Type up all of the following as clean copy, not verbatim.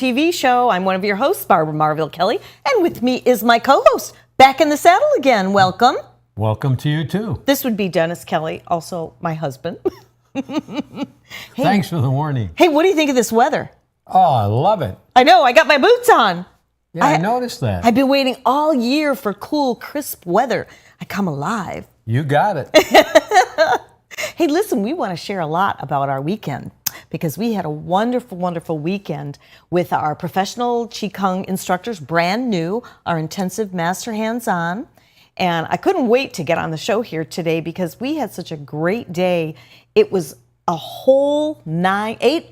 TV show. I'm one of your hosts, Barbara Marville Kelly, and with me is my co-host, back in the saddle again. Welcome. Welcome to you, too. This would be Dennis Kelly, also my husband. Hey, thanks for the warning. Hey, what do you think of this weather? Oh, I love it. I know, I got my boots on. Yeah, I noticed that. I've been waiting all year for cool, crisp weather. I come alive. You got it. Hey, listen, we want to share a lot about our weekend because we had a wonderful, wonderful weekend with our professional Qigong instructors, brand new, our intensive master hands-on. And I couldn't wait to get on the show here today because we had such a great day. It was a whole 8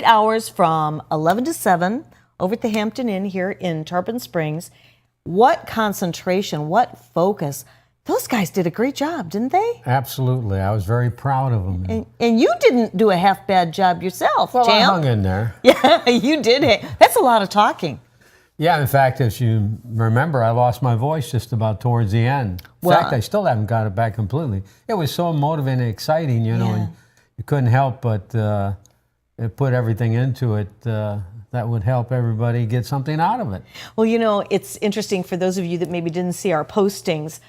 hours from 11 to 7 over at the Hampton Inn here in Tarpon Springs. What concentration, what focus. Those guys did a great job, didn't they? Absolutely. I was very proud of them. And you didn't do a half bad job yourself, well, champ. I hung in there. Yeah, you did. That's a lot of talking. Yeah, in fact, as you remember, I lost my voice just about towards the end. In fact, I still haven't got it back completely. It was so motivating and exciting, you know, and you couldn't help but put everything into it that would help everybody get something out of it. Well, you know, it's interesting for those of you that maybe didn't see our postings.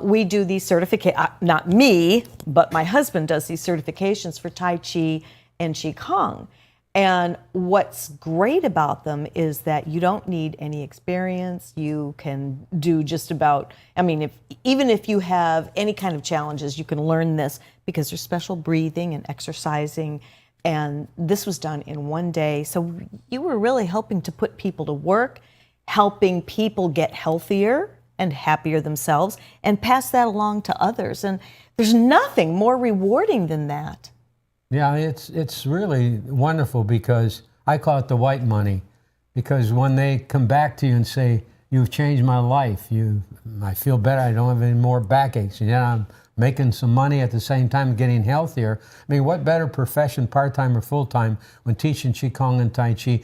We do these certifications, not me, but my husband does these certifications for Tai Chi and Qigong. And what's great about them is that you don't need any experience. You can do just about, I mean, even if you have any kind of challenges, you can learn this because there's special breathing and exercising. And this was done in one day. So you were really helping to put people to work, helping people get healthier and happier themselves and pass that along to others. And there's nothing more rewarding than that. Yeah, it's really wonderful because I call it the white money, because when they come back to you and say, you've changed my life, I feel better, I don't have any more backaches, and I'm making some money at the same time getting healthier. I mean, what better profession, part-time or full-time, when teaching Qigong and Tai Chi,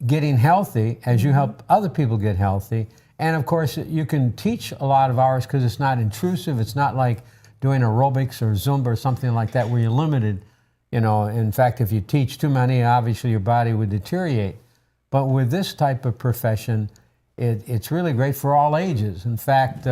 getting healthy as you help other people get healthy. And of course, you can teach a lot of hours because it's not intrusive. It's not like doing aerobics or Zumba or something like that where you're limited. You know, in fact, if you teach too many, obviously your body would deteriorate. But with this type of profession, it's really great for all ages. In fact,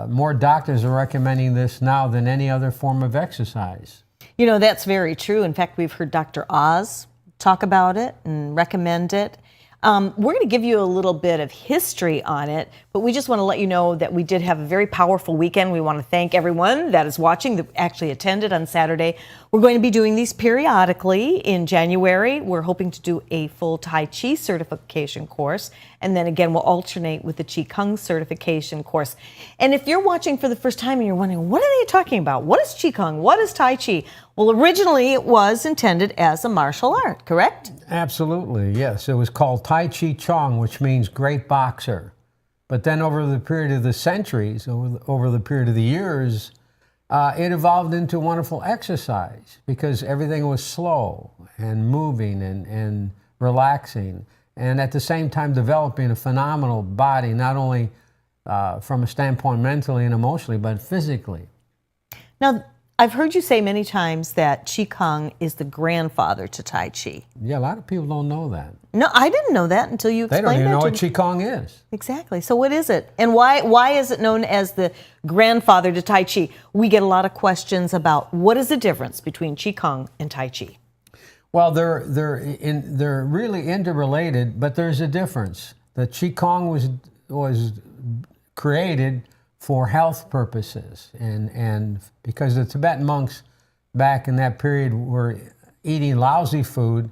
more doctors are recommending this now than any other form of exercise. You know, that's very true. In fact, we've heard Dr. Oz talk about it and recommend it. We're going to give you a little bit of history on it, but we just want to let you know that we did have a very powerful weekend. We want to thank everyone that is watching, that actually attended on Saturday. We're going to be doing these periodically in January. We're hoping to do a full Tai Chi certification course, and then again, we'll alternate with the Qigong certification course. And if you're watching for the first time and you're wondering, what are they talking about? What is Qigong? What is Tai Chi? Well, originally it was intended as a martial art, correct? Absolutely, yes. It was called Tai Chi Chuang, which means great boxer. But then over the period of the centuries, over the period of the years, it evolved into wonderful exercise because everything was slow and moving and relaxing, and at the same time developing a phenomenal body, not only from a standpoint mentally and emotionally, but physically. Now, I've heard you say many times that Qigong is the grandfather to Tai Chi. Yeah, a lot of people don't know that. No, I didn't know that until you explained that. They don't even know what Qigong is. Exactly. So what is it? And why is it known as the grandfather to Tai Chi? We get a lot of questions about what is the difference between Qigong and Tai Chi. Well, they're really interrelated, but there's a difference. The Qigong was created for health purposes, and because the Tibetan monks back in that period were eating lousy food,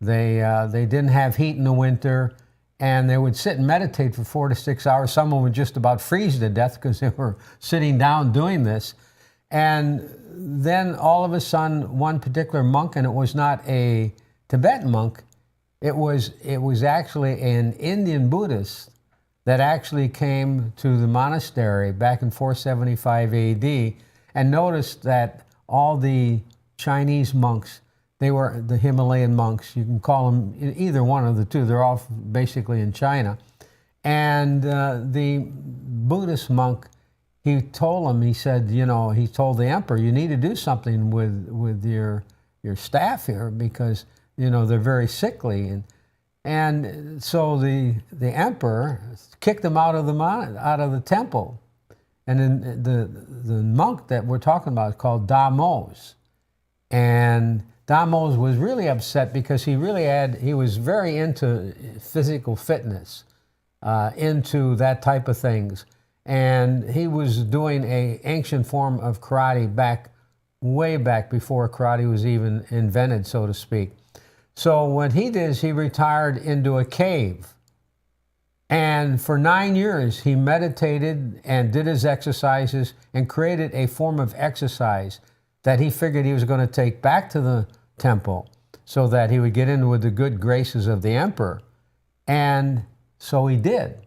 they didn't have heat in the winter, and they would sit and meditate for 4 to 6 hours. Someone would just about freeze to death because they were sitting down doing this. And then all of a sudden, one particular monk, and it was not a Tibetan monk, it was actually an Indian Buddhist that actually came to the monastery back in 475 AD and noticed that all the Chinese monks, they were the Himalayan monks, you can call them either one of the two, they're all basically in China. And the Buddhist monk, he told him, he said, you know, he told the emperor, you need to do something with your staff here because, you know, they're very sickly. And so the emperor kicked him out of the temple. And then the monk that we're talking about is called Damos. And Damos was really upset because he was very into physical fitness, into that type of things. And he was doing an ancient form of karate way back before karate was even invented, so to speak. So what he did is he retired into a cave. And for 9 years, he meditated and did his exercises and created a form of exercise that he figured he was going to take back to the temple so that he would get in with the good graces of the emperor. And so he did.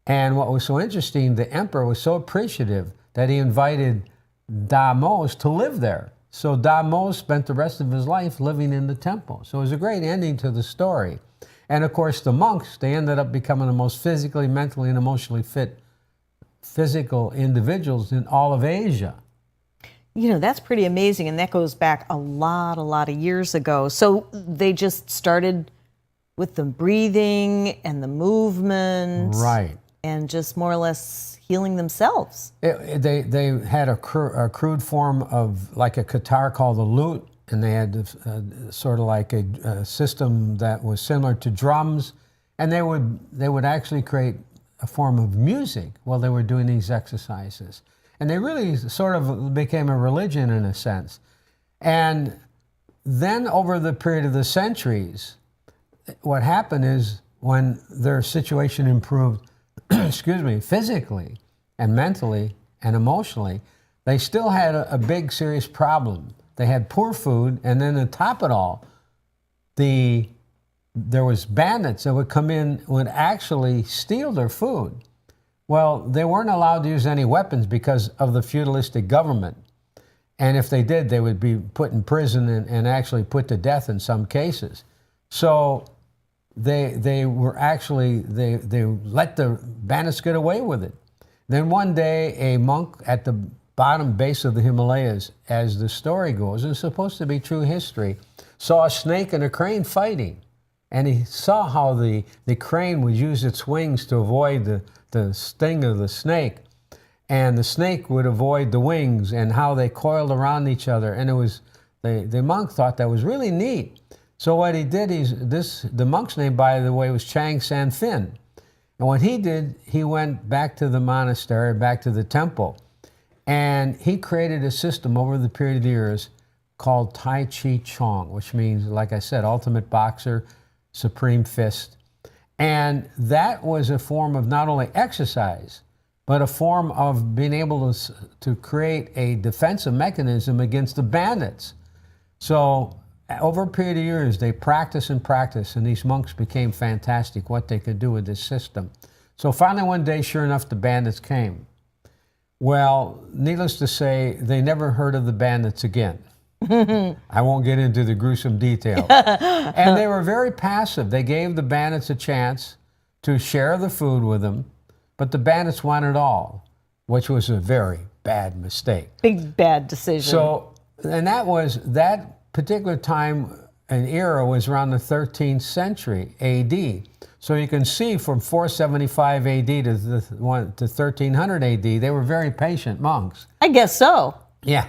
And what was so interesting, the emperor was so appreciative that he invited Damos to live there. So Damos spent the rest of his life living in the temple. So it was a great ending to the story. And of course, the monks, they ended up becoming the most physically, mentally, and emotionally fit physical individuals in all of Asia. You know, that's pretty amazing. And that goes back a lot of years ago. So they just started with the breathing and the movement. Right. And just more or less healing themselves. They had a crude form of like a guitar called the lute, and they had sort of like a system that was similar to drums, and they would actually create a form of music while they were doing these exercises. And they really sort of became a religion in a sense. And then over the period of the centuries, what happened is when their situation improved, excuse me, physically and mentally and emotionally, they still had a big serious problem. They had poor food, and then to top it all, there was bandits that would come in, would actually steal their food. Well, they weren't allowed to use any weapons because of the feudalistic government. And if they did, they would be put in prison and actually put to death in some cases. So they let the bandits get away with it. Then one day, a monk at the bottom base of the Himalayas, as the story goes, and it's supposed to be true history, saw a snake and a crane fighting. And he saw how the crane would use its wings to avoid the sting of the snake. And the snake would avoid the wings, and how they coiled around each other. And it was, the monk thought that was really neat. So what he did, the monk's name, by the way, was Chang San Fin. And what he did, he went back to the monastery, back to the temple, and he created a system over the period of years called Tai Chi Chuan, which means, like I said, ultimate boxer, supreme fist. And that was a form of not only exercise, but a form of being able to create a defensive mechanism against the bandits. So over a period of years, they practiced and practiced, and these monks became fantastic what they could do with this system. So finally one day, sure enough, the bandits came. Well, needless to say, they never heard of the bandits again. I won't get into the gruesome details. And they were very passive. They gave the bandits a chance to share the food with them, but the bandits wanted all, which was a very bad mistake. Big bad decision. So, and that particular time and era was around the 13th century AD. So you can see from 475 AD to 1300 AD, they were very patient monks. I guess so. Yeah.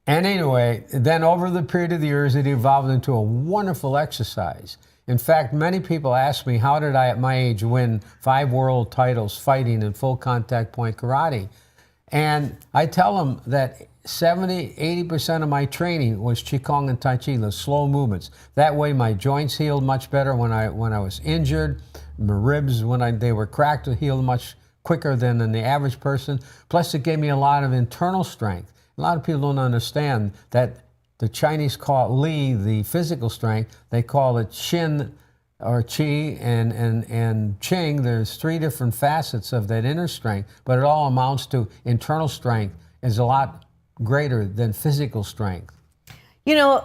And anyway, then over the period of the years, it evolved into a wonderful exercise. In fact, many people ask me, how did I, at my age, win 5 world titles fighting in full contact point karate? And I tell them that 70–80% of my training was Qigong and Tai Chi, the slow movements. That way my joints healed much better when I was injured. My ribs, when they were cracked, healed much quicker than the average person. Plus it gave me a lot of internal strength. A lot of people don't understand that the Chinese call it Li, the physical strength. They call it Qin or Qi and Qing. There's 3 different facets of that inner strength, but it all amounts to internal strength is a lot greater than physical strength. You know,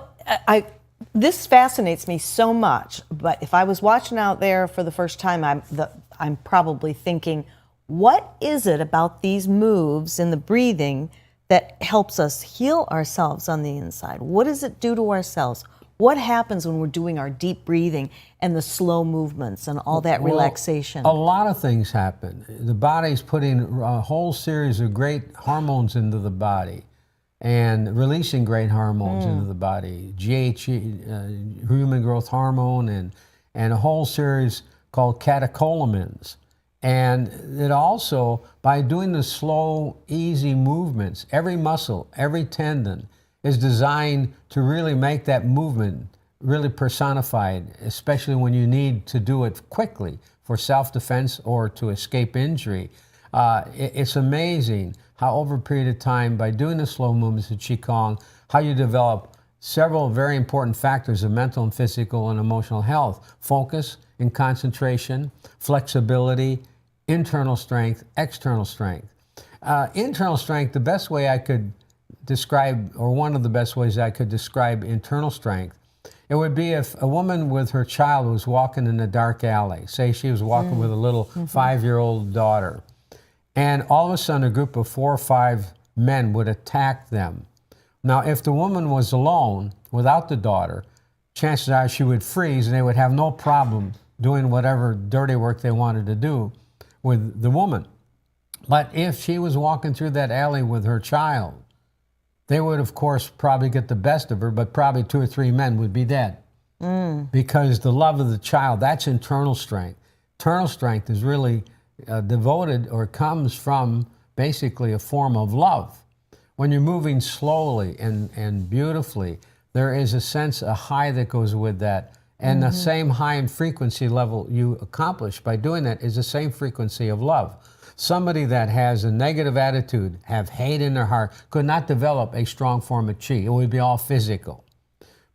this fascinates me so much, but if I was watching out there for the first time, I'm probably thinking, what is it about these moves and the breathing that helps us heal ourselves on the inside? What does it do to ourselves? What happens when we're doing our deep breathing and the slow movements and all that relaxation? A lot of things happen. The body's putting a whole series of great hormones into the body and releasing great hormones into the body, human growth hormone, and a whole series called catecholamines. And it also, by doing the slow, easy movements, every muscle, every tendon is designed to really make that movement really personified, especially when you need to do it quickly for self-defense or to escape injury. It's amazing how over a period of time, by doing the slow movements of Qigong, how you develop several very important factors of mental and physical and emotional health: focus and concentration, flexibility, internal strength, external strength. Internal strength, the best way I could describe, or one of the best ways I could describe internal strength, it would be if a woman with her child was walking in a dark alley. Say she was walking with a little 5-year-old daughter, and all of a sudden a group of 4 or 5 men would attack them. Now, if the woman was alone without the daughter, chances are she would freeze and they would have no problem doing whatever dirty work they wanted to do with the woman. But if she was walking through that alley with her child, they would, of course, probably get the best of her, but probably 2 or 3 men would be dead. Because the love of the child, that's internal strength. Internal strength is really devoted, or comes from basically a form of love. When you're moving slowly and beautifully, there is a sense, a high that goes with that. And the same high and frequency level you accomplish by doing that is the same frequency of love. Somebody that has a negative attitude, have hate in their heart, could not develop a strong form of Qi. It would be all physical.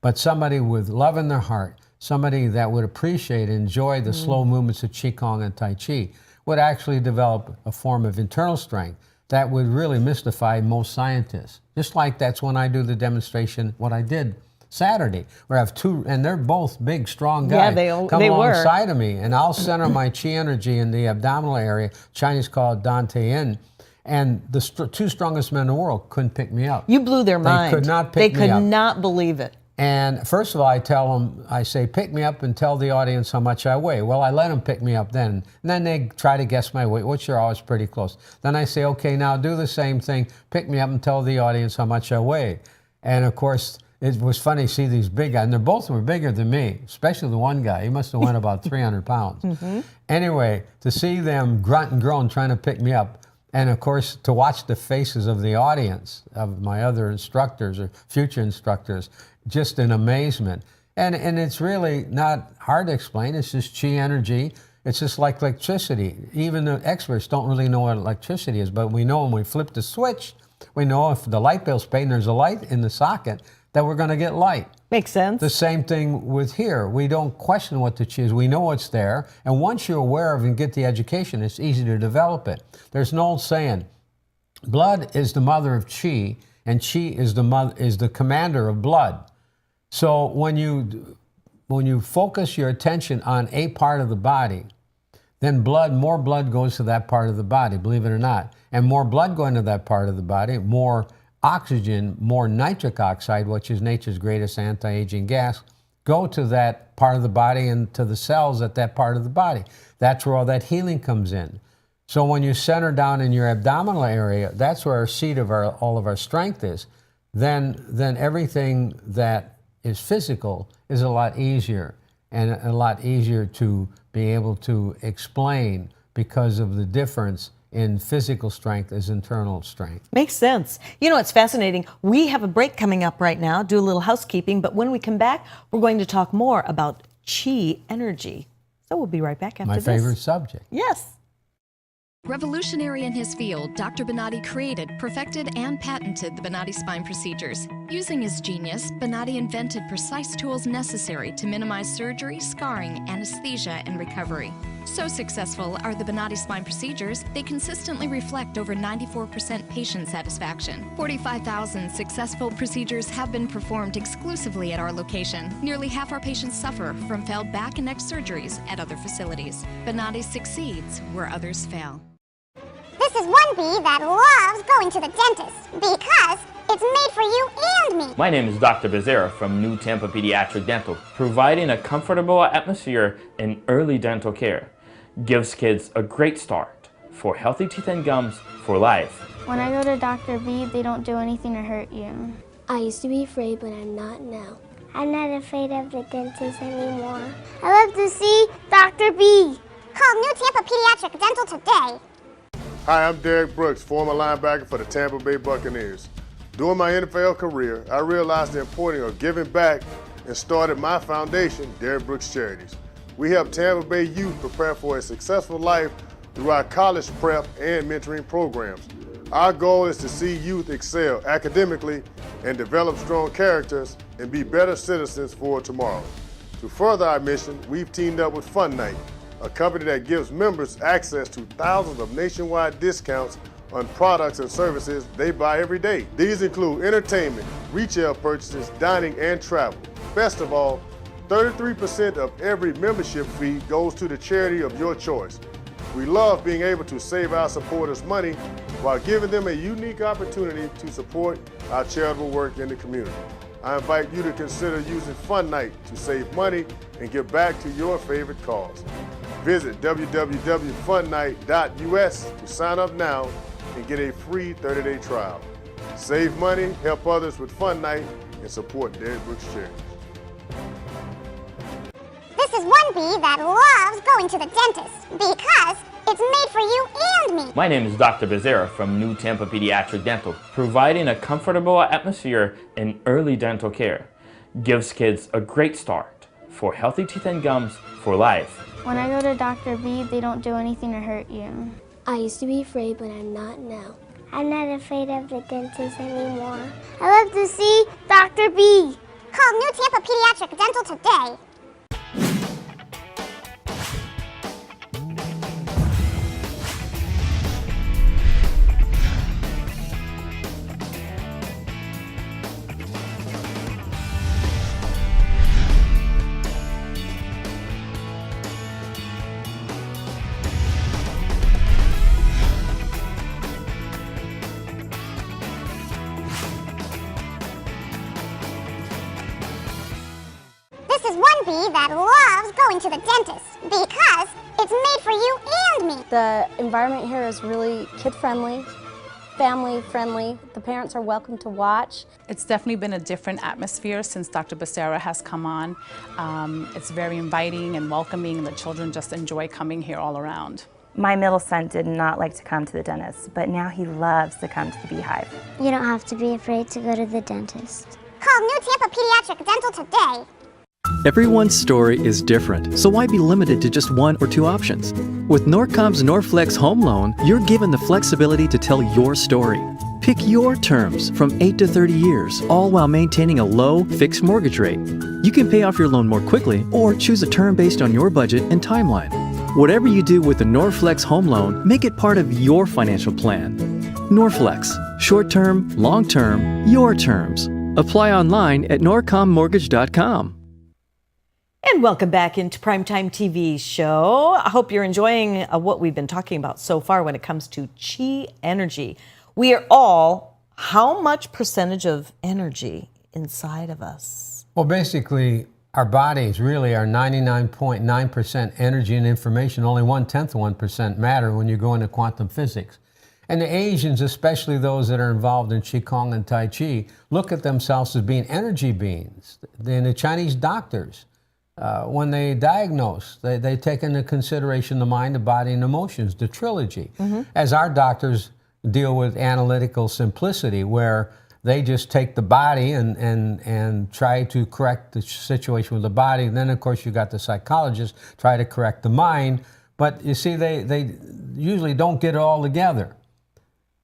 But somebody with love in their heart, somebody that would appreciate and enjoy the slow movements of Qigong and Tai Chi, would actually develop a form of internal strength that would really mystify most scientists. Just like that's when I do the demonstration, what I did Saturday, where I have 2, and they're both big, strong guys. Yeah, come they alongside of me, and I'll center my Qi energy in the abdominal area. Chinese call it Dan Te Yin. And the 2 strongest men in the world couldn't pick me up. You blew their mind. They could not pick me up. They could not believe it. And first of all, I tell them, I say, pick me up and tell the audience how much I weigh. Well, I let them pick me up then. And then they try to guess my weight, which are always pretty close. Then I say, okay, now do the same thing. Pick me up and tell the audience how much I weigh. And of course, it was funny to see these big guys. And they both were bigger than me, especially the one guy. He must have went about 300 pounds. Anyway, to see them grunt and groan trying to pick me up, and of course, to watch the faces of the audience, of my other instructors or future instructors, just in amazement. And it's really not hard to explain. It's just Qi energy. It's just like electricity. Even the experts don't really know what electricity is, but we know when we flip the switch, we know if the light bill's paid and there's a light in the socket, that we're going to get light. Makes sense. The same thing with here. We don't question what the Qi is. We know what's there. And once you're aware of and get the education, it's easy to develop it. There's an old saying, blood is the mother of Qi, and Qi is the commander of blood. So when you focus your attention on a part of the body, then more blood goes to that part of the body, believe it or not. And more blood going to that part of the body, more oxygen, more nitric oxide, which is nature's greatest anti-aging gas, go to that part of the body and to the cells at that part of the body. That's where all that healing comes in. So when you center down in your abdominal area, that's where our seat of all of our strength is. Then everything that is physical is a lot easier, and a lot easier to be able to explain because of the difference in physical strength as internal strength. Makes sense. You know, it's fascinating. We have a break coming up right now, do a little housekeeping, but when we come back, we're going to talk more about Qi energy. So we'll be right back after this. My favorite subject. Yes. Revolutionary in his field, Dr. Bonatti created, perfected, and patented the Bonatti spine procedures. Using his genius, Bonatti invented precise tools necessary to minimize surgery, scarring, anesthesia, and recovery. So successful are the Bonatti spine procedures, they consistently reflect over 94% patient satisfaction. 45,000 successful procedures have been performed exclusively at our location. Nearly half our patients suffer from failed back and neck surgeries at other facilities. Bonatti succeeds where others fail. This is one bee that loves going to the dentist because it's made for you and me. My name is Dr. Becerra from New Tampa Pediatric Dental, providing a comfortable atmosphere in early dental care. Gives kids a great start for healthy teeth and gums for life. When I go to Dr. B, they don't do anything to hurt you. I used to be afraid, but I'm not now. I'm not afraid of the dentist anymore. I love to see Dr. B. Call New Tampa Pediatric Dental today. Hi, I'm Derek Brooks, former linebacker for the Tampa Bay Buccaneers. During my NFL career, I realized the importance of giving back and started my foundation, Derek Brooks Charities. We help Tampa Bay youth prepare for a successful life through our college prep and mentoring programs. Our goal is to see youth excel academically and develop strong characters and be better citizens for tomorrow. To further our mission, we've teamed up with Fun Night, a company that gives members access to thousands of nationwide discounts on products and services they buy every day. These include entertainment, retail purchases, dining, and travel. Best of all, 33% of every membership fee goes to the charity of your choice. We love being able to save our supporters money while giving them a unique opportunity to support our charitable work in the community. I invite you to consider using Fun Night to save money and give back to your favorite cause. Visit www.funnight.us to sign up now and get a free 30-day trial. Save money, help others with Fun Night, and support Derek Brooks Charities. This is one bee that loves going to the dentist because it's made for you and me. My name is Dr. Becerra from New Tampa Pediatric Dental, providing a comfortable atmosphere in early dental care. Gives kids a great start for healthy teeth and gums for life. When I go to Dr. B, they don't do anything to hurt you. I used to be afraid, but I'm not now. I'm not afraid of the dentist anymore. I love to see Dr. B. Call New Tampa Pediatric Dental today. This is one bee that loves going to the dentist because it's made for you and me. The environment here is really kid-friendly, family-friendly. The parents are welcome to watch. It's definitely been a different atmosphere since Dr. Becerra has come on. It's very inviting and welcoming, and the children just enjoy coming here all around. My middle son did not like to come to the dentist, but now he loves to come to the Beehive. You don't have to be afraid to go to the dentist. Call New Tampa Pediatric Dental today. Everyone's story is different, so why be limited to just one or two options? With Norcom's Norflex Home Loan, you're given the flexibility to tell your story. Pick your terms from 8 to 30 years, all while maintaining a low, fixed mortgage rate. You can pay off your loan more quickly or choose a term based on your budget and timeline. Whatever you do with the Norflex Home Loan, make it part of your financial plan. Norflex, short-term, long-term, your terms. Apply online at norcommortgage.com. And welcome back into Primetime TV show. I hope you're enjoying what we've been talking about so far when it comes to chi energy. We are all, how much percentage of energy inside of us? Well, basically, our bodies really are 99.9% energy and information. Only 1/10 matter when you go into quantum physics. And the Asians, especially those that are involved in Qigong and Tai Chi, look at themselves as being energy beings. Then the Chinese doctors, when they diagnose, they take into consideration the mind, the body, and emotions, the trilogy. As our doctors deal with analytical simplicity, where they just take the body and try to correct the situation with the body. And then, of course, you got the psychologists try to correct the mind. But you see, they usually don't get it all together.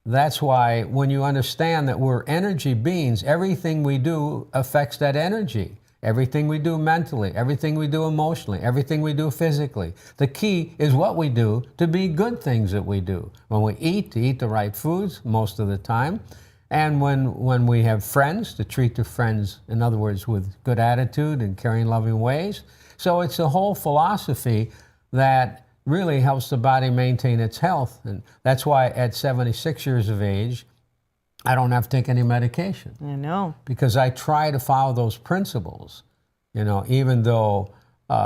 That's why when you understand that we're energy beings, everything we do affects that energy. Everything we do mentally, everything we do emotionally, everything we do physically. The key is what we do to be good things that we do. When we eat, to eat the right foods most of the time. And when we have friends, to treat the friends, in other words, with good attitude and caring, loving ways. So it's a whole philosophy that really helps the body maintain its health. And that's why at 76 years of age, I don't have to take any medication. I know. Because I try to follow those principles, even though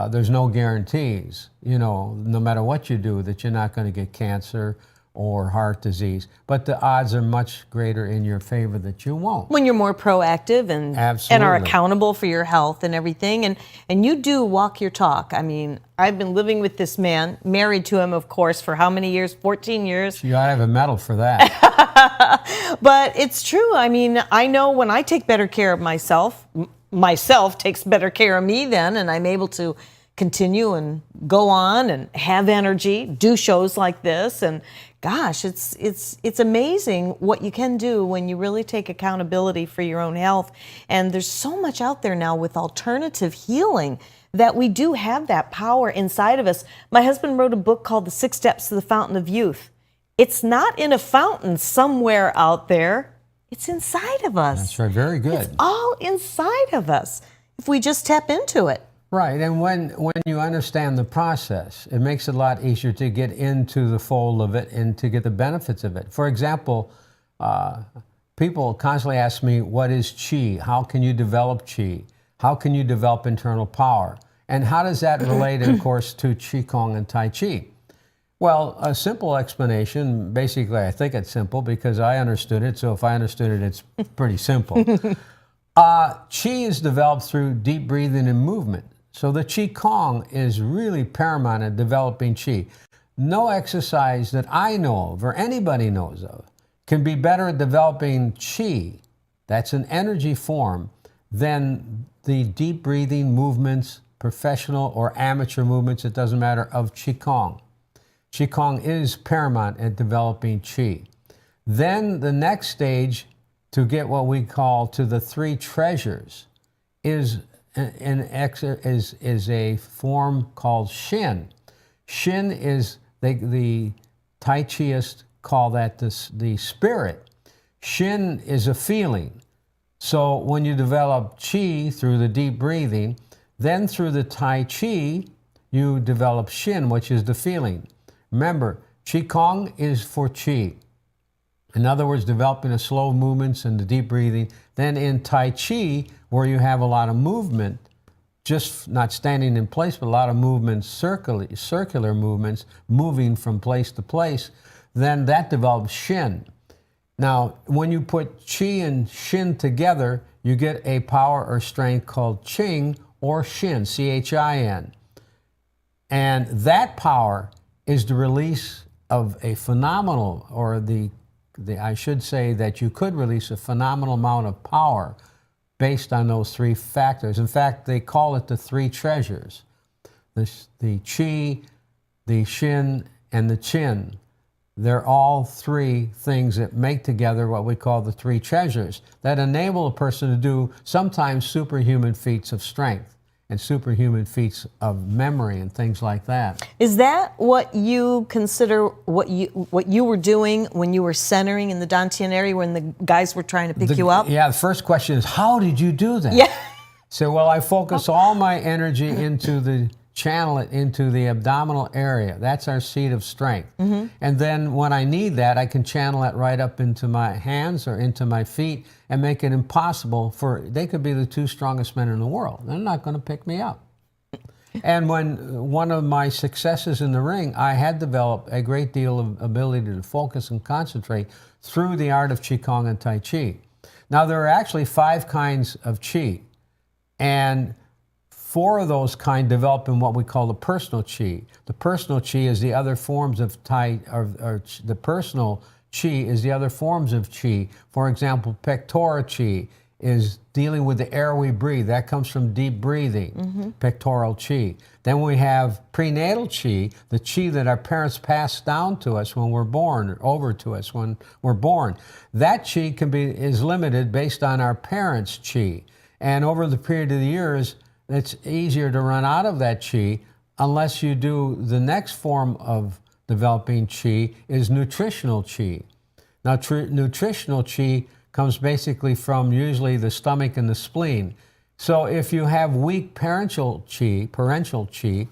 there's no guarantees, no matter what you do, that you're not going to get cancer or heart disease. But the odds are much greater in your favor that you won't. When you're more proactive and are accountable for your health and everything. And you do walk your talk. I mean, I've been living with this man, married to him, of course, for how many years? 14 years. You ought to have a medal for that. But it's true. I mean, I know when I take better care of myself takes better care of me then, and I'm able to continue and go on and have energy, do shows like this. And gosh, it's amazing what you can do when you really take accountability for your own health. And there's so much out there now with alternative healing that we do have that power inside of us. My husband wrote a book called The 6 Steps to the Fountain of Youth. It's not in a fountain somewhere out there. It's inside of us. That's right. Very good. It's all inside of us if we just tap into it. Right. And when you understand the process, it makes it a lot easier to get into the fold of it and to get the benefits of it. For example, people constantly ask me, what is Qi? How can you develop Qi? How can you develop internal power? And how does that relate, of course, to Qigong and Tai Chi? Well, a simple explanation, basically I think it's simple because I understood it, so if I understood it, it's pretty simple. Qi is developed through deep breathing and movement. So the Qigong is really paramount in developing Qi. No exercise that I know of or anybody knows of can be better at developing Qi, that's an energy form, than the deep breathing movements, professional or amateur movements, it doesn't matter, of Qigong. Qigong is paramount at developing Qi. Then the next stage to get what we call to the 3 treasures is a form called Shin. Shin is, the Tai Chiists call that the spirit. Shin is a feeling. So when you develop Qi through the deep breathing, then through the Tai Chi, you develop Shin, which is the feeling. Remember, Qigong is for Qi. In other words, developing the slow movements and the deep breathing. Then in Tai Chi, where you have a lot of movement, just not standing in place, but a lot of movements, circular movements, moving from place to place, then that develops Shin. Now, when you put Qi and Shin together, you get a power or strength called Qing or Shin, C-H-I-N. And that power is the release of a phenomenal, or I should say that you could release a phenomenal amount of power based on those 3 factors. In fact, they call it the 3 treasures. The Qi, the Shin, and the Qin. They're all 3 things that make together what we call the 3 treasures that enable a person to do sometimes superhuman feats of strength and superhuman feats of memory and things like that. Is that what you consider what you were doing when you were centering in the Dantian area when the guys were trying to pick you up? Yeah, the first question is, how did you do that? Yeah. So, well, I focus all my energy channel it into the abdominal area. That's our seat of strength. Mm-hmm. And then when I need that, I can channel it right up into my hands or into my feet and make it impossible they could be the 2 strongest men in the world. They're not going to pick me up. And when one of my successes in the ring, I had developed a great deal of ability to focus and concentrate through the art of Qigong and Tai Chi. Now, there are actually 5 kinds of Qi. And 4 of those kind develop in what we call the personal Qi. The personal Qi is the other forms of the personal Qi is the other forms of Qi. For example, pectoral Qi is dealing with the air we breathe. That comes from deep breathing, pectoral Qi. Then we have prenatal Qi, the Qi that our parents pass down to us when we're born, or over to us when we're born. That Qi is limited based on our parents' Qi. And over the period of the years, it's easier to run out of that Qi unless you do the next form of developing Qi is nutritional Qi. Now, nutritional Qi comes basically from usually the stomach and the spleen. So if you have weak parental Qi,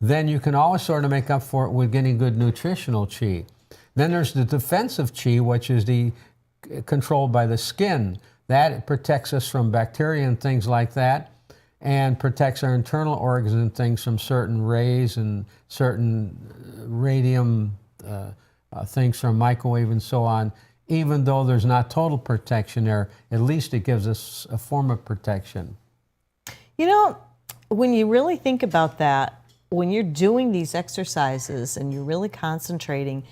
then you can always sort of make up for it with getting good nutritional Qi. Then there's the defensive Qi, which is the controlled by the skin. That protects us from bacteria and things like that, and protects our internal organs and things from certain rays and certain radium things from microwave and so on. Even though there's not total protection there, at least it gives us a form of protection. You know, when you really think about that, when you're doing these exercises and you're really concentrating,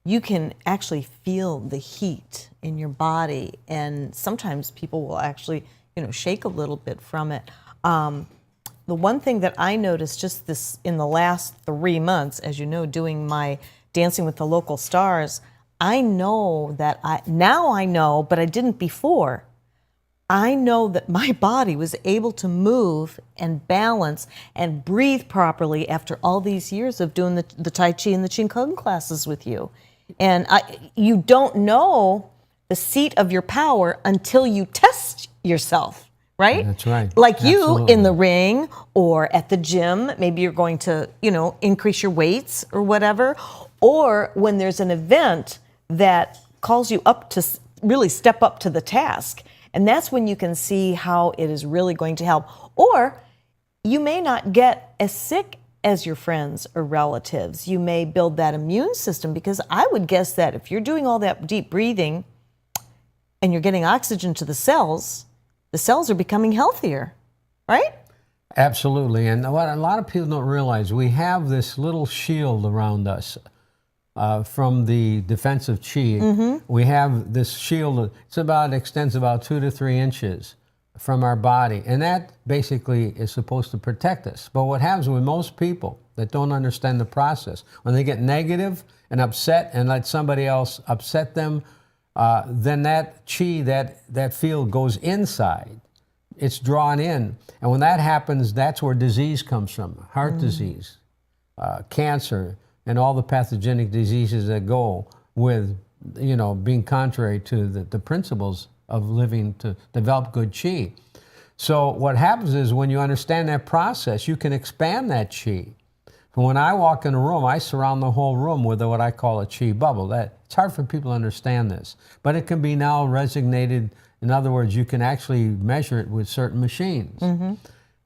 you can actually feel the heat in your body, and sometimes people will actually, shake a little bit from it. The one thing that I noticed just this in the last 3 months, as you know, doing my Dancing with the Local Stars, I know that now I know, but I didn't before. I know that my body was able to move and balance and breathe properly after all these years of doing the Tai Chi and the Qigong Kung classes with you. And you don't know the seat of your power until you test yourself, right? That's right. Like Absolutely. you in the ring or at the gym, maybe you're going to, increase your weights or whatever. Or when there's an event that calls you up to really step up to the task. And that's when you can see how it is really going to help. Or you may not get as sick as your friends or relatives. You may build that immune system, because I would guess that if you're doing all that deep breathing and you're getting oxygen to the cells are becoming healthier, right? Absolutely. And what a lot of people don't realize, we have this little shield around us. From the defensive chi, we have this shield. Extends about 2 to 3 inches from our body, and that basically is supposed to protect us. But what happens with most people that don't understand the process, when they get negative and upset and let somebody else upset them, then that chi, that field goes inside. It's drawn in, and when that happens, that's where disease comes from: heart disease, cancer, and all the pathogenic diseases that go with, being contrary to the principles of living to develop good chi. So what happens is, when you understand that process, you can expand that chi. When I walk in a room, I surround the whole room with what I call a chi bubble. It's hard for people to understand this, but it can be now resonated. In other words, you can actually measure it with certain machines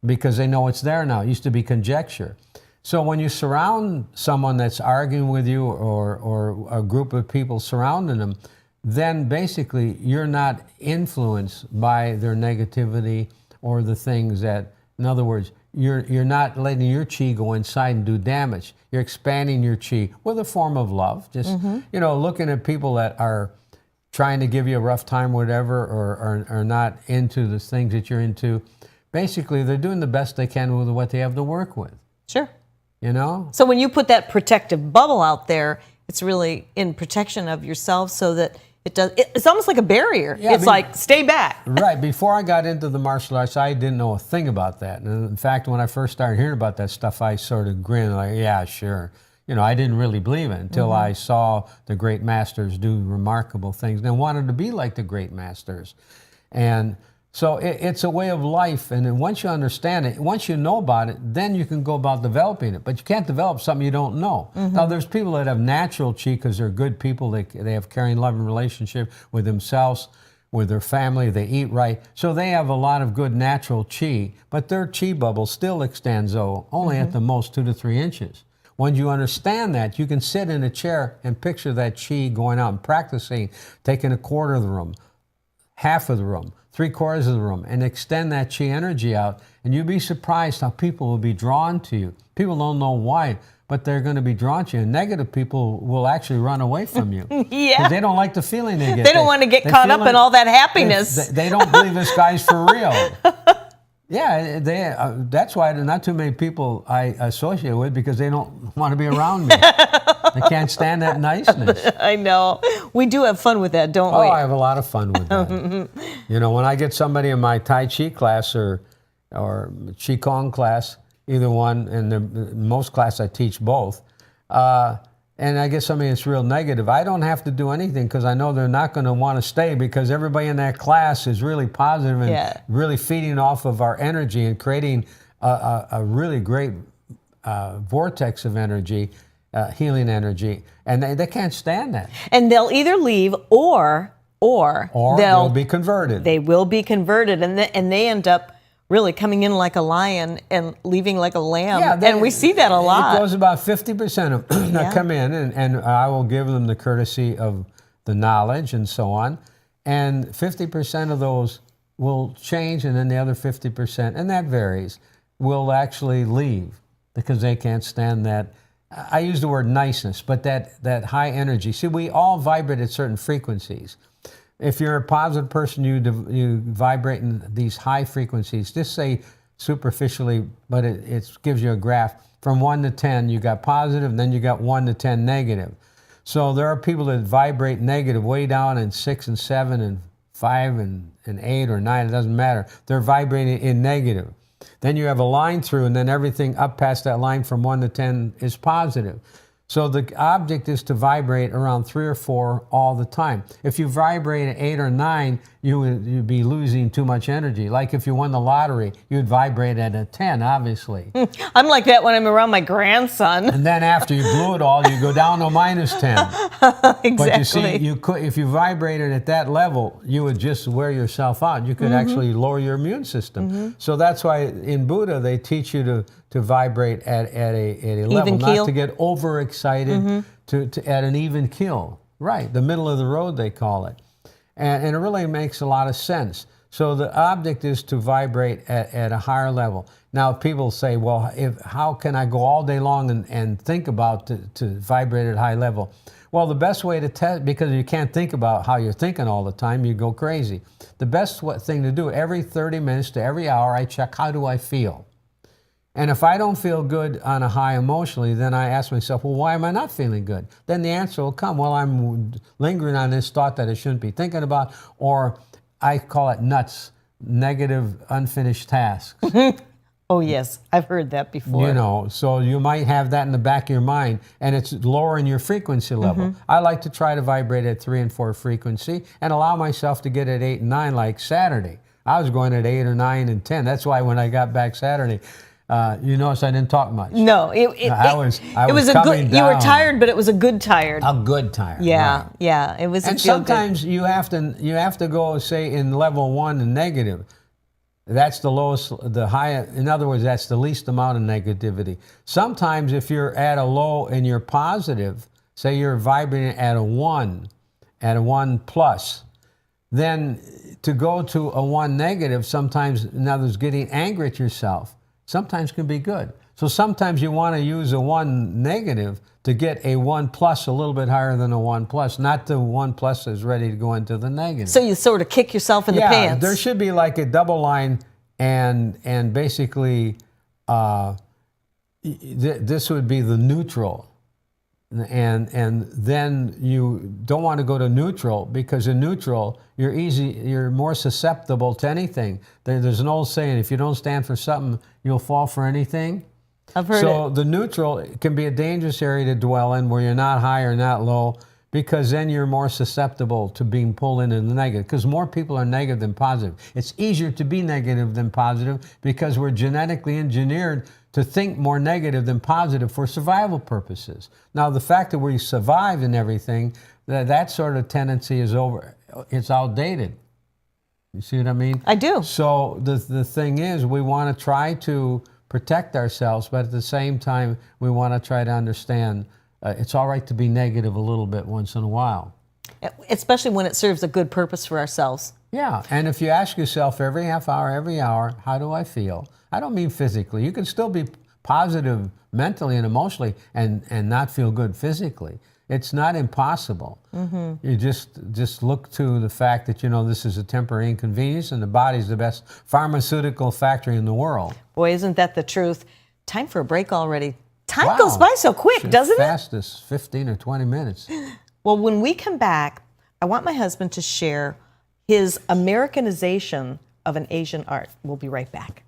because they know it's there now. It used to be conjecture. So when you surround someone that's arguing with you, or a group of people surrounding them, then basically you're not influenced by their negativity or the things that, in other words, you're not letting your chi go inside and do damage. You're expanding your chi with a form of love. Just, looking at people that are trying to give you a rough time, whatever, or are not into the things that you're into. Basically, they're doing the best they can with what they have to work with. Sure. So when you put that protective bubble out there, it's really in protection of yourself, so that it's almost like a barrier. Yeah, it's like, stay back. Right. Before I got into the martial arts, I didn't know a thing about that. And in fact, when I first started hearing about that stuff, I sort of grinned like, yeah, sure. I didn't really believe it until I saw the great masters do remarkable things and wanted to be like the great masters. And so it's a way of life, and then once you understand it, once you know about it, then you can go about developing it. But you can't develop something you don't know. Now, there's people that have natural chi because they're good people. They have caring, loving relationship with themselves, with their family. They eat right. So they have a lot of good natural chi, but their chi bubble still extends, only at the most 2 to 3 inches. Once you understand that, you can sit in a chair and picture that chi going out and practicing, taking a quarter of the room, half of the room, 3/4 of the room, and extend that chi energy out, and you'd be surprised how people will be drawn to you. People don't know why, but they're going to be drawn to you. And negative people will actually run away from you. Yeah. Because they don't like the feeling they get. They don't want to get caught up in all that happiness. They don't believe this guy's for real. Yeah, that's why not too many people I associate with, because they don't want to be around me. They can't stand that niceness. I know. We do have fun with that, don't we? Oh, I have a lot of fun with that. When I get somebody in my Tai Chi class or Qi Kong class, either one, and in most classes I teach both, and I get somebody that's real negative, I don't have to do anything, because I know they're not going to want to stay, because everybody in that class is really positive and really feeding off of our energy and creating a really great vortex of energy, healing energy, and they can't stand that. And they'll either leave, or or they'll be converted. They will be converted, and they end up really coming in like a lion and leaving like a lamb. Yeah, and we see that a lot. It goes about 50% of them that come in, and I will give them the courtesy of the knowledge and so on. And 50% of those will change, and then the other 50%, and that varies, will actually leave because they can't stand that. I use the word niceness, but that high energy. See, we all vibrate at certain frequencies. If you're a positive person, you vibrate in these high frequencies. Just say superficially, but it gives you a graph. From 1 to 10, you got positive, and then you got 1 to 10 negative. So there are people that vibrate negative way down in 6 and 7 and 5 and 8 or 9. It doesn't matter. They're vibrating in negative. Then you have a line through, and then everything up past that line from 1 to 10 is positive. So the object is to vibrate around 3 or 4 all the time. If you vibrate at 8 or 9, you'd be losing too much energy. Like if you won the lottery, you'd vibrate at a 10, obviously. I'm like that when I'm around my grandson. And then after you blew it all, you go down to -10. Exactly. But you see, if you vibrated at that level, you would just wear yourself out. You could actually lower your immune system. So that's why in Buddha, they teach you to vibrate at a level, not to get overexcited, at an even keel. Right, the middle of the road, they call it. And it really makes a lot of sense. So the object is to vibrate at a higher level. Now, people say, well, how can I go all day long and think about to vibrate at a high level? Well, the best way to test, because you can't think about how you're thinking all the time, you go crazy. The best thing to do, every 30 minutes to every hour, I check, how do I feel? And if I don't feel good on a high emotionally, then I ask myself, well, why am I not feeling good? Then the answer will come, well, I'm lingering on this thought that I shouldn't be thinking about, or I call it nuts, negative unfinished tasks. Oh, yes, I've heard that before. You know, so you might have that in the back of your mind, and it's lowering your frequency level. I like to try to vibrate at 3 and 4 frequency and allow myself to get at 8 and 9 like Saturday. I was going at 8 or 9 and 10. That's why when I got back Saturday, you notice I didn't talk much. No, it was a good. You were tired, but it was a good tired. A good tired. Yeah, right. yeah. It was. And sometimes you have to go say in level 1 and negative. That's the lowest, the high. In other words, that's the least amount of negativity. Sometimes if you're at a low and you're positive, say you're vibrating at a 1 plus, then to go to a 1 negative, sometimes, in other words, getting angry at yourself, sometimes can be good. So sometimes you want to use a 1 negative to get a 1 plus a little bit higher than a 1 plus, not the 1 plus is ready to go into the negative. So you sort of kick yourself in the pants. Yeah, there should be like a double line, and basically this would be the neutral. And then you don't want to go to neutral, because in neutral you're more susceptible to anything. There's an old saying, if you don't stand for something, you'll fall for anything. I've heard it. So the neutral can be a dangerous area to dwell in, where you're not high or not low, because then you're more susceptible to being pulled into the negative, because more people are negative than positive. It's easier to be negative than positive because we're genetically engineered to think more negative than positive for survival purposes. Now, the fact that we survived and everything, that sort of tendency is over. It's outdated. You see what I mean? I do. So the thing is, we want to try to protect ourselves, but at the same time, we want to try to understand it's all right to be negative a little bit once in a while. Especially when it serves a good purpose for ourselves. Yeah, and if you ask yourself every half hour, every hour, how do I feel? I don't mean physically. You can still be positive mentally and emotionally and not feel good physically. It's not impossible. You just look to the fact that, this is a temporary inconvenience, and the body's the best pharmaceutical factory in the world. Boy, isn't that the truth? Time for a break already. Time goes by so quick, doesn't it? Fast as 15 or 20 minutes. Well, when we come back, I want my husband to share his Americanization of an Asian art. We'll be right back.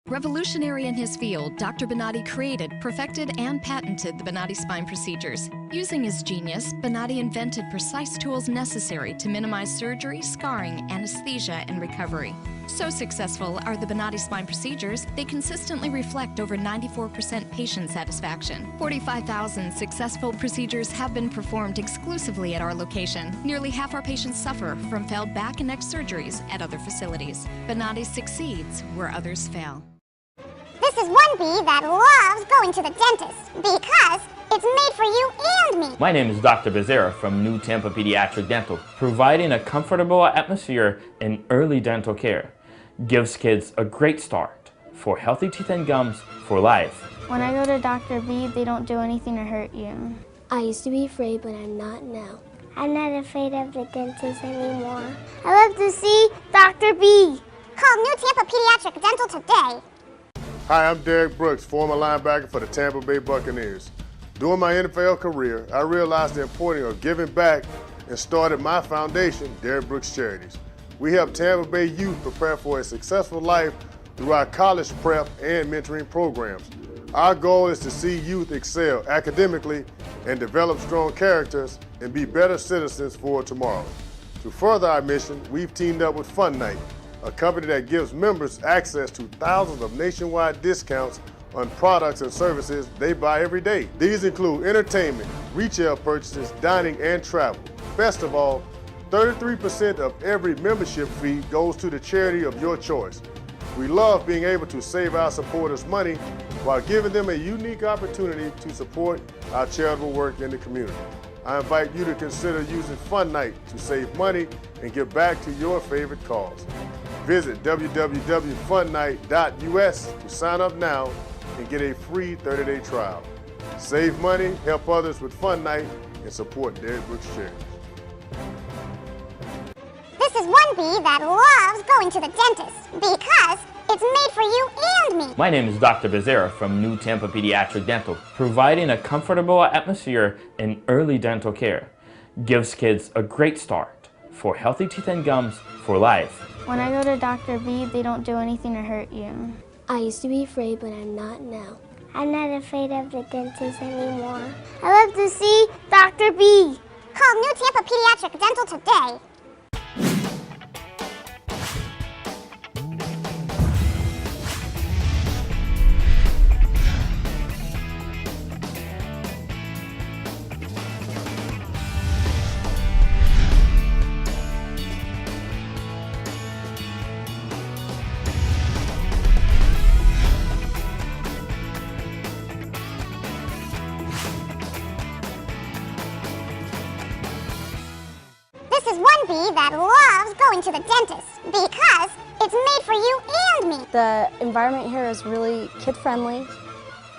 Revolutionary in his field, Dr. Bonatti created, perfected, and patented the Bonatti spine procedures. Using his genius, Bonatti invented precise tools necessary to minimize surgery, scarring, anesthesia, and recovery. So successful are the Bonati spine procedures, they consistently reflect over 94% patient satisfaction. 45,000 successful procedures have been performed exclusively at our location. Nearly half our patients suffer from failed back and neck surgeries at other facilities. Bonati succeeds where others fail. This is one bee that loves going to the dentist because it's made for you and me. My name is Dr. Becerra from New Tampa Pediatric Dental, providing a comfortable atmosphere in early dental care. Gives kids a great start for healthy teeth and gums for life. When I go to Dr. B, they don't do anything to hurt you. I used to be afraid, but I'm not now. I'm not afraid of the dentist anymore. I love to see Dr. B. Call New Tampa Pediatric Dental today. Hi, I'm Derek Brooks, former linebacker for the Tampa Bay Buccaneers. During my NFL career, I realized the importance of giving back and started my foundation, Derek Brooks Charities. We help Tampa Bay youth prepare for a successful life through our college prep and mentoring programs. Our goal is to see youth excel academically and develop strong characters and be better citizens for tomorrow. To further our mission, we've teamed up with Fun Night, a company that gives members access to thousands of nationwide discounts on products and services they buy every day. These include entertainment, retail purchases, dining, and travel. Best of all, 33% of every membership fee goes to the charity of your choice. We love being able to save our supporters money while giving them a unique opportunity to support our charitable work in the community. I invite you to consider using Fun Night to save money and give back to your favorite cause. Visit www.funnight.us to sign up now and get a free 30-day trial. Save money, help others with Fun Night, and support Derek Brooks Charities. This is one bee that loves going to the dentist because it's made for you and me. My name is Dr. Becerra from New Tampa Pediatric Dental, providing a comfortable atmosphere in early dental care. Gives kids a great start for healthy teeth and gums for life. When I go to Dr. B, they don't do anything to hurt you. I used to be afraid, but I'm not now. I'm not afraid of the dentist anymore. I love to see Dr. B. Call New Tampa Pediatric Dental today. This is one bee that loves going to the dentist because it's made for you and me. The environment here is really kid-friendly,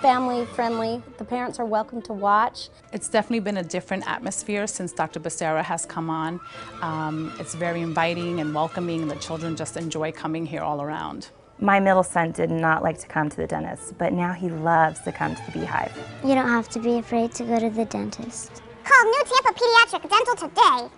family-friendly. The parents are welcome to watch. It's definitely been a different atmosphere since Dr. Becerra has come on. It's very inviting and welcoming. The children just enjoy coming here all around. My middle son did not like to come to the dentist, but now he loves to come to the Beehive. You don't have to be afraid to go to the dentist. Call New Tampa Pediatric Dental today.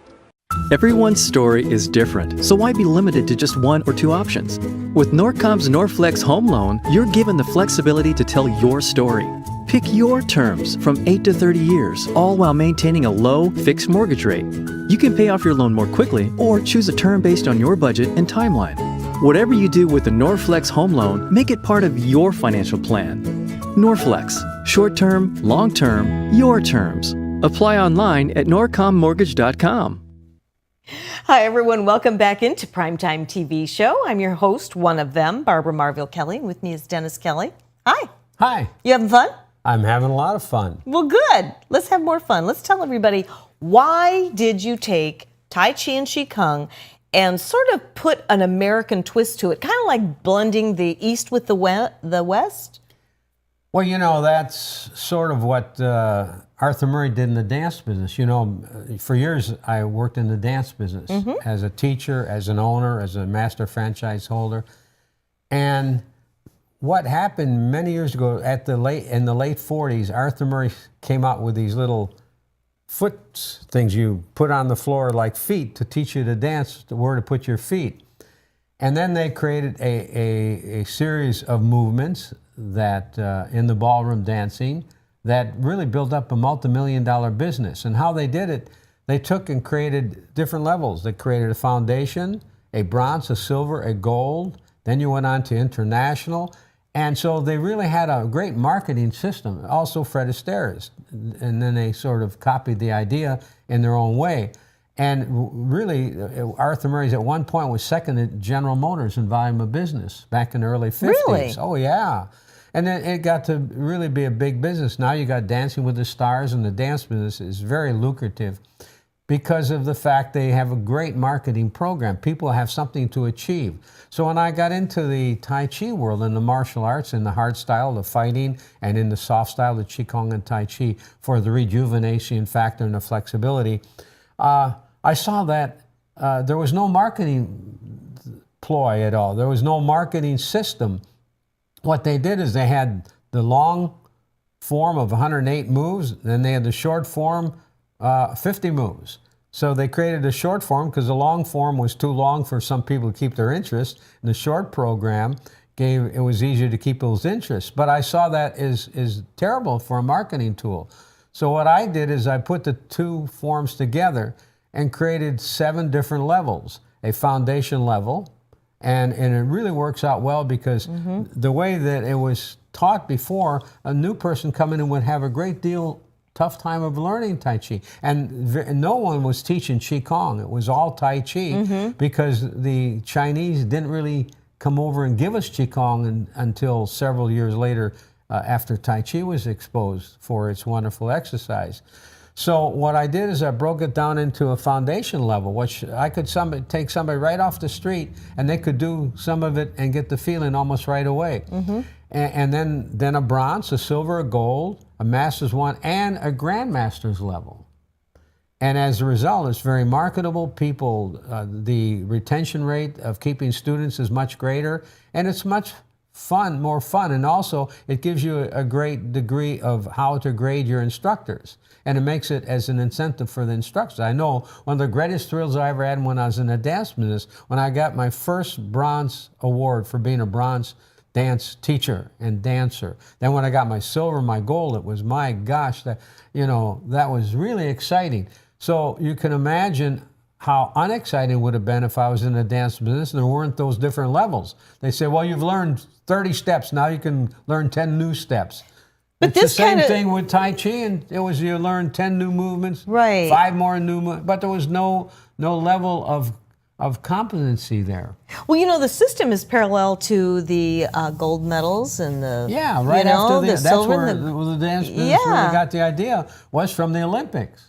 Everyone's story is different, so why be limited to just one or two options? With Norcom's Norflex Home Loan, you're given the flexibility to tell your story. Pick your terms from 8 to 30 years, all while maintaining a low, fixed mortgage rate. You can pay off your loan more quickly or choose a term based on your budget and timeline. Whatever you do with the Norflex Home Loan, make it part of your financial plan. Norflex, short-term, long-term, your terms. Apply online at norcommortgage.com. Hi, everyone. Welcome back into Primetime TV Show. I'm your host, one of them, Barbara Marville Kelly, and with me is Dennis Kelly. Hi. Hi. You having fun? I'm having a lot of fun. Well, good. Let's have more fun. Let's tell everybody, why did you take Tai Chi and Qigong and sort of put an American twist to it, kind of like blending the East with the West? Well, you know, that's sort of what Arthur Murray did in the dance business. You know, for years I worked in the dance business as a teacher, as an owner, as a master franchise holder. And what happened many years ago in the late 40s, Arthur Murray came out with these little foot things you put on the floor like feet to teach you to dance, where to put your feet. And then they created a series of movements that in the ballroom dancing that really built up a multi-million-dollar business. And how they did it, they took and created different levels. They created a foundation, a bronze, a silver, a gold. Then you went on to international. And so they really had a great marketing system. Also Fred Astaire's. And then they sort of copied the idea in their own way. And really, Arthur Murray's at one point was second at General Motors in volume of business back in the early 50s. Really? Oh, yeah. And then it got to really be a big business. Now you got Dancing with the Stars, and the dance business is very lucrative because of the fact they have a great marketing program. People have something to achieve. So when I got into the Tai Chi world and the martial arts, in the hard style, the fighting, and in the soft style, the Qigong and Tai Chi, for the rejuvenation factor and the flexibility, I saw that there was no marketing ploy at all. There was no marketing system. What they did is they had the long form of 108 moves, then they had the short form 50 moves. So they created a short form because the long form was too long for some people to keep their interest. And the short program it was easier to keep those interests. But I saw that is terrible for a marketing tool. So what I did is I put the two forms together and created 7 different levels. A foundation level, and it really works out well because the way that it was taught before, a new person coming in would have a great deal tough time of learning Tai Chi. And no one was teaching Qigong. It was all Tai Chi because the Chinese didn't really come over and give us Qigong until several years later after Tai Chi was exposed for its wonderful exercise. So what I did is I broke it down into a foundation level, which I could take somebody right off the street and they could do some of it and get the feeling almost right away. And then a bronze, a silver, a gold, a master's 1, and a grandmaster's level. And as a result, it's very marketable. People, the retention rate of keeping students is much greater, and it's much more fun, and also it gives you a great degree of how to grade your instructors, and it makes it as an incentive for the instructors. I know one of the greatest thrills I ever had when I was in the dance business, when I got my first bronze award for being a bronze dance teacher and dancer. Then when I got my silver, my gold, it was, my gosh, that was really exciting. So you can imagine how unexciting it would have been if I was in the dance business and there weren't those different levels. They say, well, you've learned 30 steps, now you can learn 10 new steps. But it's the same thing with Tai Chi, and it was you learn 10 new movements, 5 more new movements, but there was no level of competency there. Well, the system is parallel to the gold medals and the after the silver. That's where the dance business really got the idea, was from the Olympics.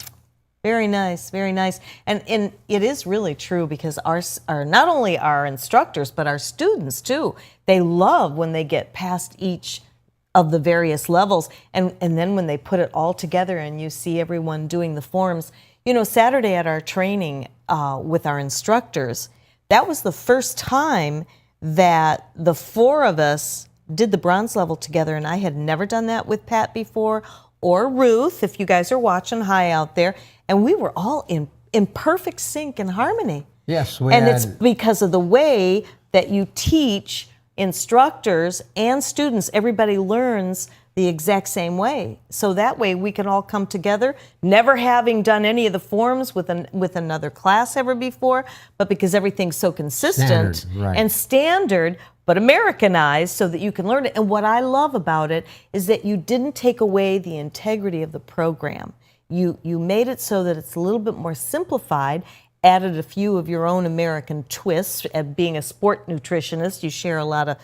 Very nice, very nice. And it is really true because our not only our instructors, but our students too, they love when they get past each of the various levels. And then when they put it all together and you see everyone doing the forms. Saturday at our training with our instructors, that was the first time that the 4 of us did the bronze level together. And I had never done that with Pat before, or Ruth, if you guys are watching, hi out there. And we were all in perfect sync and harmony. Yes, it's because of the way that you teach instructors and students. Everybody learns the exact same way. So that way we can all come together, never having done any of the forms with another class ever before, but because everything's so consistent and standard, but Americanized so that you can learn it. And what I love about it is that you didn't take away the integrity of the program. You made it so that it's a little bit more simplified, added a few of your own American twists. Being a sport nutritionist, you share a lot of,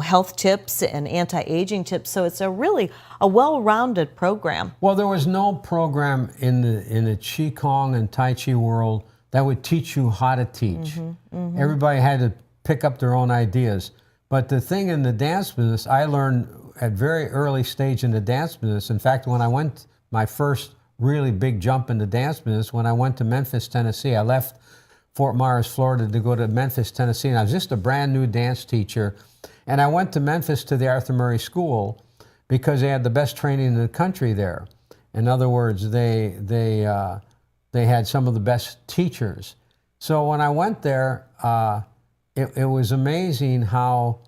health tips and anti-aging tips. So it's a well-rounded program. Well, there was no program in the Qigong and Tai Chi world that would teach you how to teach. Everybody had to pick up their own ideas. But the thing in the dance business, I learned at very early stage in the dance business. In fact, when I went my first really big jump in the dance business, when I went to Memphis, Tennessee, I left Fort Myers, Florida to go to Memphis, Tennessee, and I was just a brand new dance teacher. And I went to Memphis to the Arthur Murray School because they had the best training in the country there. In other words, they had some of the best teachers. So when I went there, it was amazing how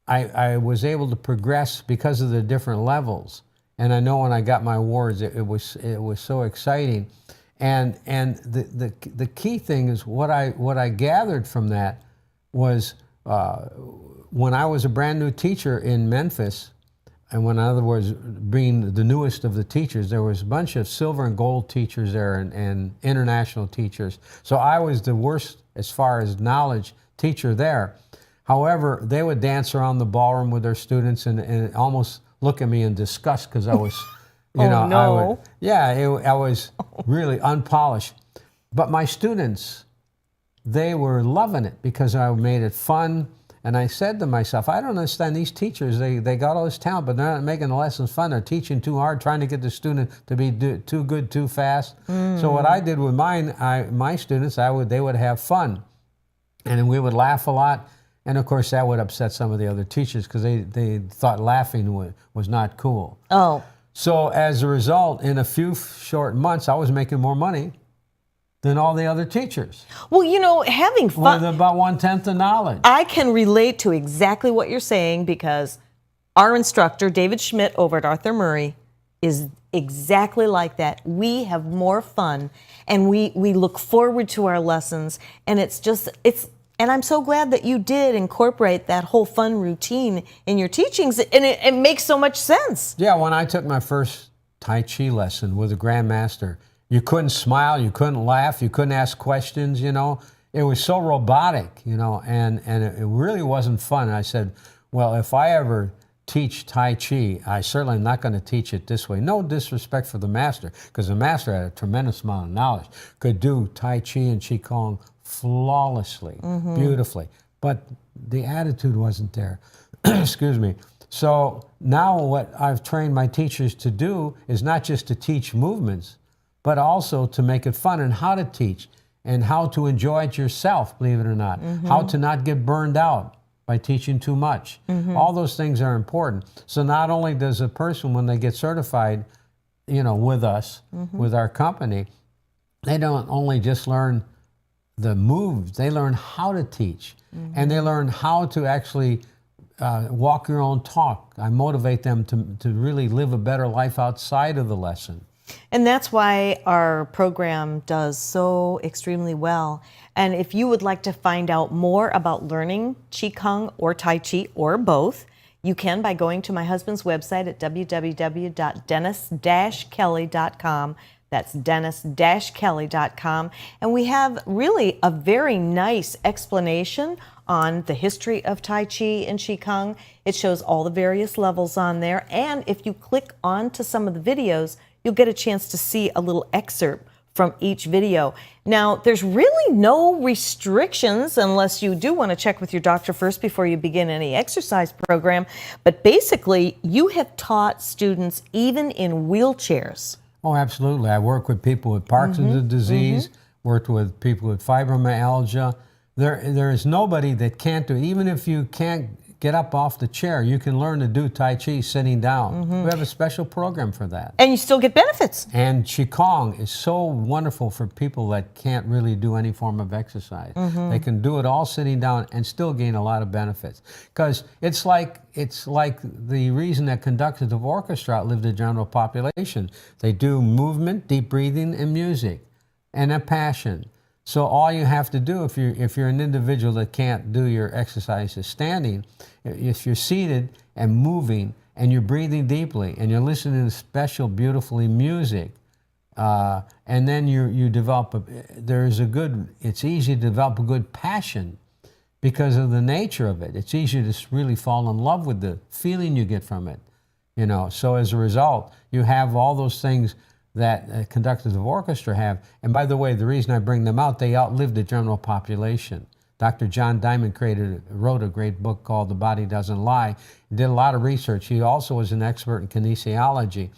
I was able to progress because of the different levels. And I know when I got my awards, it was so exciting. And the key thing is what I gathered from that was when I was a brand new teacher in Memphis, and when, in other words, being the newest of the teachers, there was a bunch of silver and gold teachers there and international teachers. So I was the worst as far as knowledge teacher there. However, they would dance around the ballroom with their students and almost look at me in disgust because I was, I was really unpolished. But my students, they were loving it because I made it fun. And I said to myself, I don't understand these teachers. They got all this talent, but they're not making the lessons fun. They're teaching too hard, trying to get the student to be too good too fast. So what I did with my students, they would have fun. And we would laugh a lot. And of course, that would upset some of the other teachers because they thought laughing was not cool. Oh. So as a result, in a few short months, I was making more money than all the other teachers. Well, having fun. With about 1/10 the knowledge. I can relate to exactly what you're saying because our instructor, David Schmidt over at Arthur Murray, is exactly like that. We have more fun and we look forward to our lessons, and and I'm so glad that you did incorporate that whole fun routine in your teachings, and it makes so much sense. Yeah, when I took my first Tai Chi lesson with a Grandmaster, you couldn't smile, you couldn't laugh, you couldn't ask questions, It was so robotic, and it really wasn't fun. And I said, well, if I ever teach Tai Chi, I certainly am not going to teach it this way. No disrespect for the master, because the master had a tremendous amount of knowledge, could do Tai Chi and Qigong flawlessly, beautifully. But the attitude wasn't there. Excuse me. So now what I've trained my teachers to do is not just to teach movements, but also to make it fun and how to teach and how to enjoy it yourself, believe it or not. How to not get burned out by teaching too much. All those things are important. So not only does a person, when they get certified, with us, with our company, they don't only just learn the moves, they learn how to teach. And they learn how to actually walk your own talk. I motivate them to really live a better life outside of the lesson. And that's why our program does so extremely well. And if you would like to find out more about learning Qigong or Tai Chi or both, you can by going to my husband's website at www.dennis-kelly.com. That's dennis-kelly.com. And we have really a very nice explanation on the history of Tai Chi and Qigong. It shows all the various levels on there. And if you click onto some of the videos, you'll get a chance to see a little excerpt from each video. Now, there's really no restrictions unless you do want to check with your doctor first before you begin any exercise program. But basically, you have taught students even in wheelchairs. Oh, absolutely. I work with people with Parkinson's disease, worked with people with fibromyalgia. There is nobody that can't do it. Even if you can't get up off the chair, you can learn to do Tai Chi sitting down. We have a special program for that. And you still get benefits. And Qigong is so wonderful for people that can't really do any form of exercise. They can do it all sitting down and still gain a lot of benefits. Because it's like the reason that conductors of orchestra outlive the general population. They do movement, deep breathing, and music, and a passion. So all you have to do, if you're an individual that can't do your exercises standing, if you're seated and moving and you're breathing deeply and you're listening to special, beautifully music, and then you develop, it's easy to develop a good passion because of the nature of it. It's easy to really fall in love with the feeling you get from it, So as a result, you have all those things that conductors of orchestra have. And by the way, the reason I bring them out, they outlived the general population. Dr. John Diamond wrote a great book called The Body Doesn't Lie. He did a lot of research. He also was an expert in kinesiology.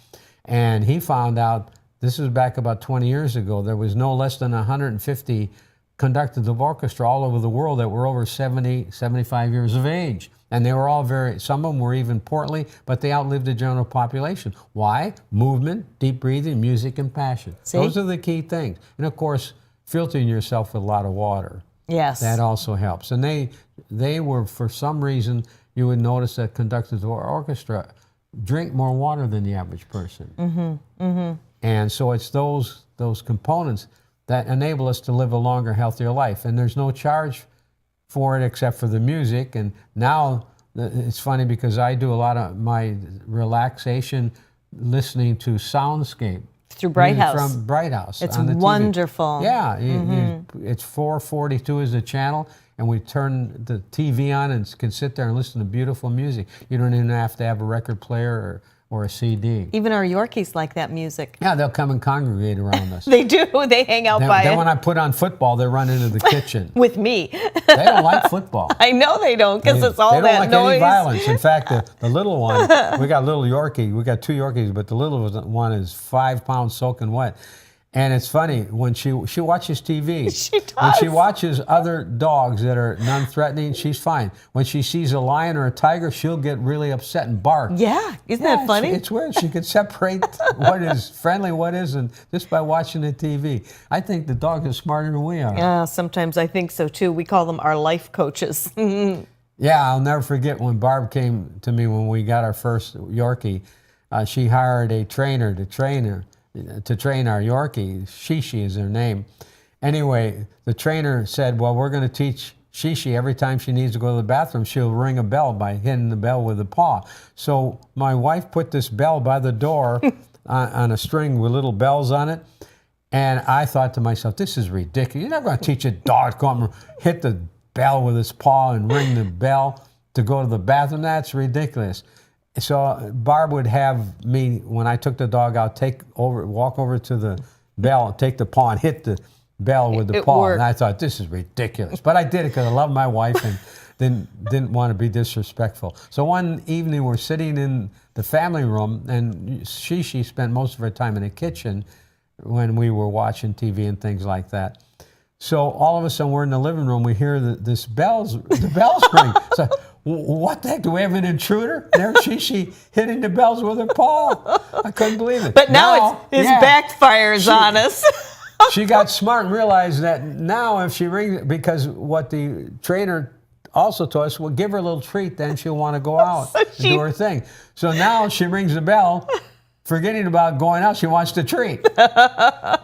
And he found out, this was back about 20 years ago, there was no less than 150 conductors of orchestra all over the world that were over 70, 75 years of age. And they were all some of them were even portly, but they outlived the general population. Why? Movement, deep breathing, music, and passion. See? Those are the key things. And of course, filtering yourself with a lot of water. Yes. That also helps. And they were, for some reason, you would notice that conductors of orchestra drink more water than the average person. And so it's those components that enable us to live a longer, healthier life. And there's no charge for it except for the music. And now it's funny because I do a lot of my relaxation listening to soundscape. Through Bright music House. From Bright House. It's on the TV. wonderful. Yeah, it's 442 is the channel, and we turn the TV on and can sit there and listen to beautiful music. You don't even have to have a record player or a CD. Even our Yorkies like that music. Yeah, they'll come and congregate around us. They do. They hang out by Then it. when I put on football, they run into the kitchen. With me. They don't like football. I know they don't, because it's all they don't that like noise. any violence. In fact, the little one, we got a little Yorkie. We got 2 Yorkies, but the little one is 5 pounds soaking wet. And it's funny, when she watches TV, She does. when she watches other dogs that are non-threatening, she's fine. When she sees a lion or a tiger, she'll get really upset and bark. Yeah, isn't that funny? It's weird. She can separate what is friendly, what isn't, just by watching the TV. I think the dog is smarter than we are. Yeah, sometimes I think so too. We call them our life coaches. Yeah, I'll never forget when Barb came to me when we got our first Yorkie. She hired a trainer to train our Yorkie. Shishi is her name. Anyway, the trainer said, well, we're going to teach Shishi every time she needs to go to the bathroom, she'll ring a bell by hitting the bell with a paw. So my wife put this bell by the door on a string with little bells on it. And I thought to myself, this is ridiculous. You're not going to teach a dog to come and hit the bell with his paw and ring the bell to go to the bathroom. That's ridiculous. So Barb would have me, when I took the dog out, walk over to the bell, take the paw and hit the bell with the paw. Worked. And I thought, this is ridiculous. But I did it because I love my wife and didn't want to be disrespectful. So one evening we're sitting in the family room, and she spent most of her time in the kitchen when we were watching TV and things like that. So all of a sudden we're in the living room, we hear the bells ring. So what the heck, do we have an intruder? There she hitting the bells with her paw. I couldn't believe it. But now it backfires on us. She got smart and realized that now if she rings, because what the trainer also told us, well, give her a little treat, then she'll want to go out and do her thing. So now she rings the bell, forgetting about going out, she wants the treat.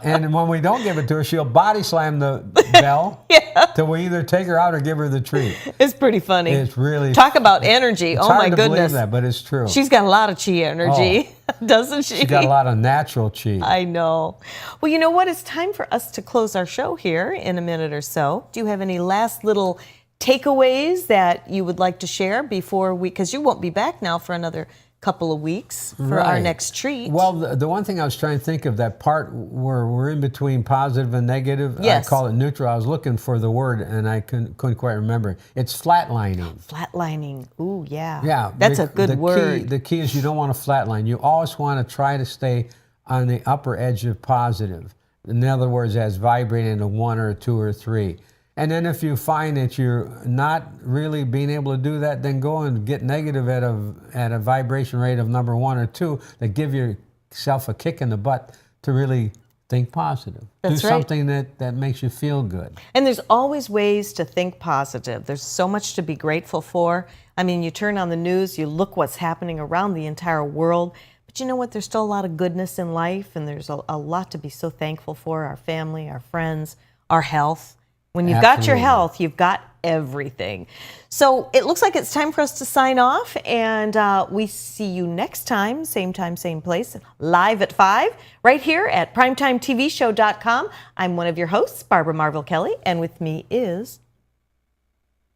And when we don't give it to her, she'll body slam the bell till we either take her out or give her the treat. It's pretty funny. It's really... Talk about energy. It's oh, hard my to goodness. believe that, but it's true. She's got a lot of chi energy, doesn't she? She's got a lot of natural chi. I know. Well, you know what? It's time for us to close our show here in a minute or so. Do you have any last little takeaways that you would like to share before because you won't be back now for another couple of weeks for our next treat. Well, the one thing I was trying to think of, that part where we're in between positive and negative, yes. I call it neutral. I was looking for the word and I couldn't quite remember it. It's flatlining. Flatlining. Ooh, yeah. Yeah. That's a good word. The key is you don't want to flatline. You always want to try to stay on the upper edge of positive. In other words, as vibrating a 1 or a 2 or a 3. And then if you find that you're not really being able to do that, then go and get negative at a vibration rate of number 1 or 2 that give yourself a kick in the butt to really think positive. That's do right. something that makes you feel good. And there's always ways to think positive. There's so much to be grateful for. I mean, you turn on the news, you look what's happening around the entire world. But you know what? There's still a lot of goodness in life, and there's a lot to be so thankful for. Our family, our friends, our health. When you've got your health, you've got everything. So it looks like it's time for us to sign off, and we see you next time, same place, live at 5, right here at PrimetimeTVShow.com. I'm one of your hosts, Barbara Marvel Kelly, and with me is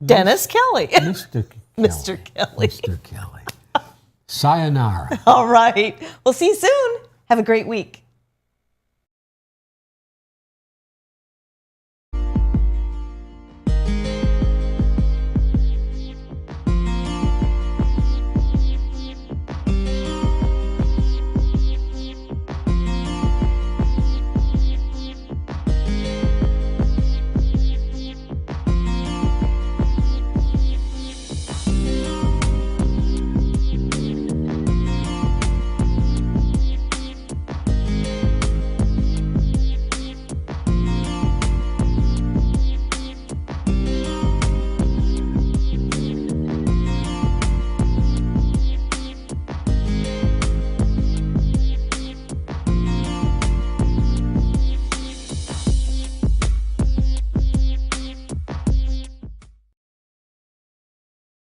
Dennis Kelly. Mr. Kelly. Mr. Kelly. Mr. Kelly. Sayonara. All right. We'll see you soon. Have a great week.